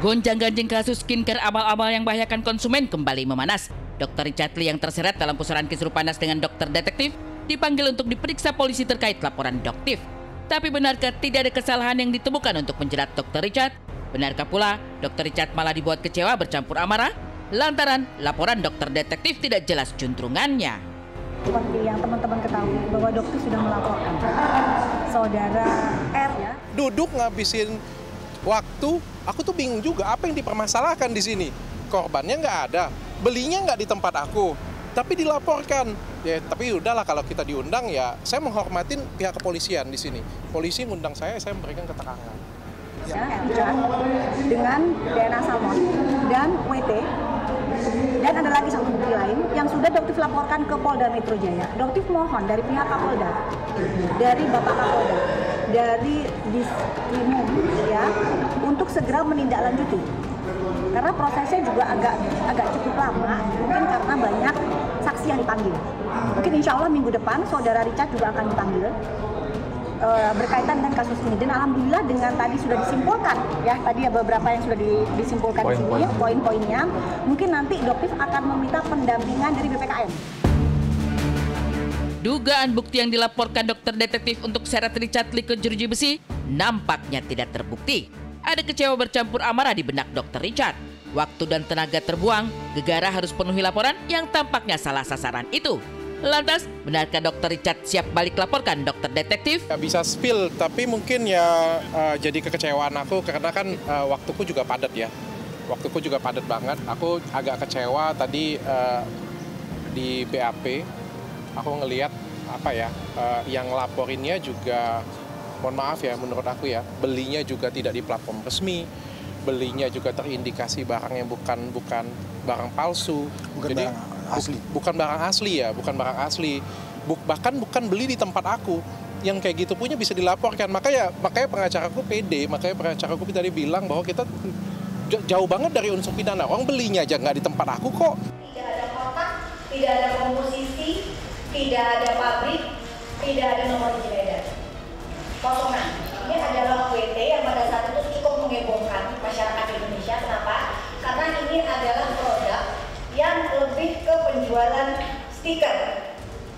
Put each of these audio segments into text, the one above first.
Gonjang-ganjing kasus skincare abal-abal yang membahayakan konsumen kembali memanas. Dr. Richard Lee yang terseret dalam pusaran kisruh panas dengan dokter detektif dipanggil untuk diperiksa polisi terkait laporan Doktif. Tapi benarkah tidak ada kesalahan yang ditemukan untuk menjerat Dr. Richard? Benarkah pula Dr. Richard malah dibuat kecewa bercampur amarah lantaran laporan dokter detektif tidak jelas juntrungannya? Seperti yang teman-teman ketahui bahwa Doktif sudah melaporkan saudara R ya. Duduk ngabisin waktu, aku tuh bingung juga apa yang dipermasalahkan di sini. Korbannya nggak ada, belinya nggak di tempat aku, tapi dilaporkan. Ya, tapi udahlah kalau kita diundang ya, saya menghormatin pihak kepolisian di sini. Polisi ngundang saya memberikan keterangan. Ya, dengan DNA salmon dan WT, dan ada lagi satu bukti lain yang sudah Doktif laporkan ke Polda Metro Jaya. Doktif mohon dari pihak Kapolda, dari Bapak Kapolda, dari Diskrimum ya, untuk segera menindaklanjuti. Karena prosesnya juga agak cukup lama, mungkin karena banyak saksi yang dipanggil. Mungkin insya Allah minggu depan saudara Richard juga akan dipanggil berkaitan dengan kasus ini. Dan alhamdulillah dengan tadi sudah disimpulkan, ya tadi ya beberapa yang sudah disimpulkan di sini, poin-poinnya. Mungkin nanti Doktif akan meminta pendampingan dari BPKM. Dugaan bukti yang dilaporkan dokter detektif untuk seret Richard Lee ke jeruji besi nampaknya tidak terbukti. Ada kecewa bercampur amarah di benak Dr. Richard. Waktu dan tenaga terbuang, Gegara harus penuhi laporan yang tampaknya salah sasaran itu. Lantas, benarkah Dr. Richard siap balik laporkan dokter detektif? Gak bisa spill, tapi mungkin ya jadi kekecewaan aku karena kan waktuku juga padat ya. Waktuku juga padat banget. Aku agak kecewa tadi di BAP. Aku ngelihat yang laporinnya juga, mohon maaf ya, menurut aku ya, belinya juga tidak di platform resmi, belinya juga terindikasi barang yang bukan barang palsu, jadi bukan barang asli ya, bukan barang asli, bahkan bukan beli di tempat aku. Yang kayak gitu punya bisa dilaporkan, makanya pengacaraku pede, makanya pengacaraku tadi bilang bahwa kita jauh banget dari unsur pidana. Orang belinya aja nggak di tempat aku kok. Tidak ada kotak, tidak ada komposisi, tidak ada pabrik, tidak ada nomor izin edar. Kosongan. Ini adalah WT yang pada saat itu cukup menghebohkan masyarakat Indonesia. Kenapa? Karena ini adalah produk yang lebih ke penjualan stiker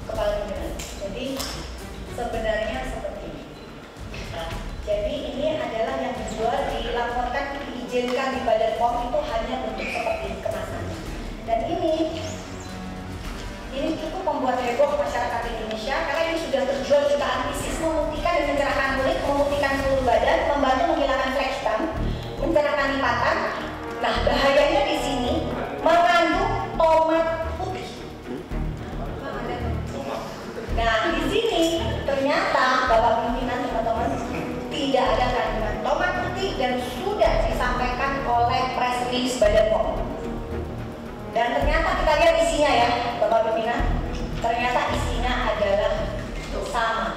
kepala pimpinan. Jadi sebenarnya seperti ini. Jadi ini adalah yang dijual, dilaporkan, diizinkan di Badan POM itu hanya bentuk seperti ini kemasannya. Dan ini cukup membuat heboh masyarakat Indonesia karena ini sudah terjual jutaan pieces, memutihkan dan mencerahkan kulit, memutihkan seluruh badan, membantu menghilangkan flek hitam, mencerahkan lipatan. Nah, bahayanya di sini mengandung tomat putih. Nah, di sini ternyata Bapak pimpinan teman-teman tidak ada kandungan tomat putih dan sudah disampaikan oleh press release Badan POM. Dan ternyata kita lihat isinya ya, Bapak pimpinan, ternyata isinya adalah sama.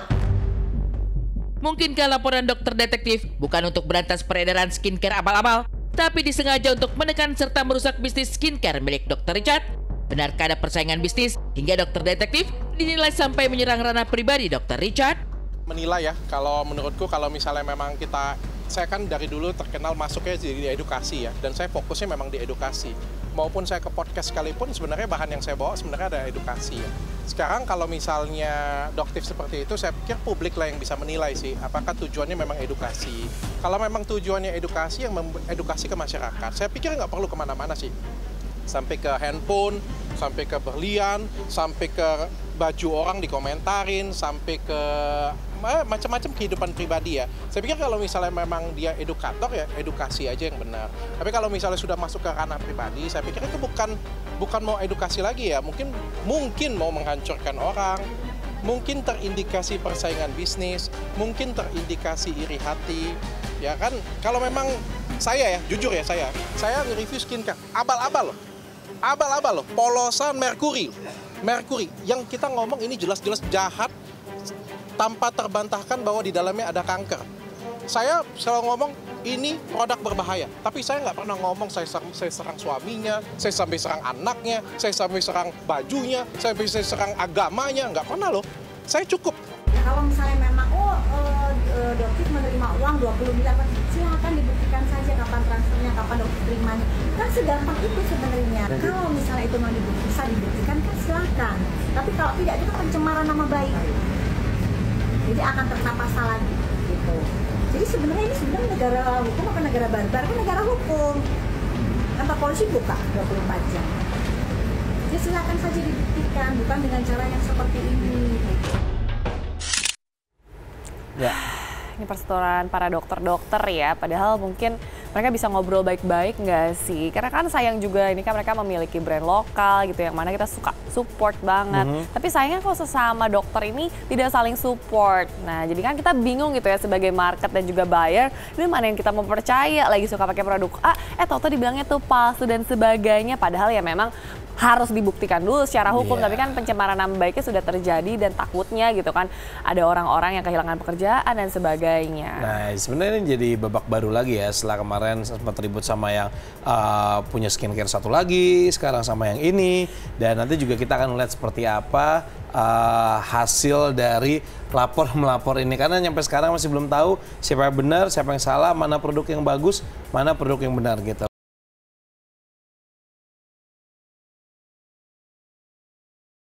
Mungkinkah laporan dokter detektif bukan untuk berantas peredaran skincare abal-abal, tapi disengaja untuk menekan serta merusak bisnis skincare milik Dr. Richard? Benarkah ada persaingan bisnis hingga dokter detektif dinilai sampai menyerang ranah pribadi Dr. Richard? Menilai ya, kalau menurutku kalau misalnya memang saya kan dari dulu terkenal masuknya di edukasi ya, dan saya fokusnya memang di edukasi. Maupun saya ke podcast sekalipun sebenarnya bahan yang saya bawa sebenarnya ada edukasi ya. Sekarang kalau misalnya Doktif seperti itu, saya pikir publik lah yang bisa menilai sih, apakah tujuannya memang edukasi. Kalau memang tujuannya edukasi, yang edukasi ke masyarakat, saya pikir nggak perlu kemana-mana sih. Sampai ke handphone, sampai ke berlian, sampai ke baju orang dikomentarin, sampai ke macam-macam kehidupan pribadi ya. Saya pikir kalau misalnya memang dia edukator ya edukasi aja yang benar. Tapi kalau misalnya sudah masuk ke ranah pribadi, saya pikir itu bukan mau edukasi lagi ya. Mungkin mau menghancurkan orang, mungkin terindikasi persaingan bisnis, mungkin terindikasi iri hati. Ya kan, kalau memang saya ya, jujur ya saya nge-review skincare abal-abal loh, polosan merkuri. Yang kita ngomong ini jelas-jelas jahat, tanpa terbantahkan bahwa di dalamnya ada kanker. Saya selalu ngomong ini produk berbahaya, tapi saya nggak pernah ngomong saya serang suaminya, saya sampai serang anaknya, saya sampai serang bajunya, saya serang agamanya, nggak pernah loh. Saya cukup. Kalau misalnya memang Doktif menerima uang 20 miliar, silakan dibuktikan saja kapan transfernya, kapan dokter terimanya. Kan segampang itu sebenarnya. Kalau misalnya itu mau bisa dibuktikan kan silakan. Tapi kalau tidak itu kan pencemaran nama baik. Jadi akan terkena pasal lagi gitu. Jadi sebenarnya ini sebenarnya negara hukum bukan negara barbar, kan negara hukum. Kantor polisi buka 24 jam. Jadi silakan saja dibuktikan, bukan dengan cara yang seperti ini. Ya. Ini perseteruan para dokter-dokter ya, padahal mungkin mereka bisa ngobrol baik-baik nggak sih? Karena kan sayang juga ini kan mereka memiliki brand lokal gitu yang mana kita suka support banget. Tapi sayangnya kalau sesama dokter ini tidak saling support. Nah jadi kan kita bingung gitu ya sebagai market dan juga buyer, ini mana yang kita mau percaya, lagi suka pakai produk A, tau-tau dibilangnya tuh palsu dan sebagainya. Padahal ya memang harus dibuktikan dulu secara hukum, tapi kan pencemaran nama baiknya sudah terjadi dan takutnya gitu kan ada orang-orang yang kehilangan pekerjaan dan sebagainya. Nah sebenarnya ini jadi babak baru lagi ya setelah kemarin sempat ribut sama yang punya skincare satu lagi, sekarang sama yang ini, dan nanti juga kita akan melihat seperti apa hasil dari lapor-melapor ini, karena sampai sekarang masih belum tahu siapa yang benar, siapa yang salah, mana produk yang bagus, mana produk yang benar gitu.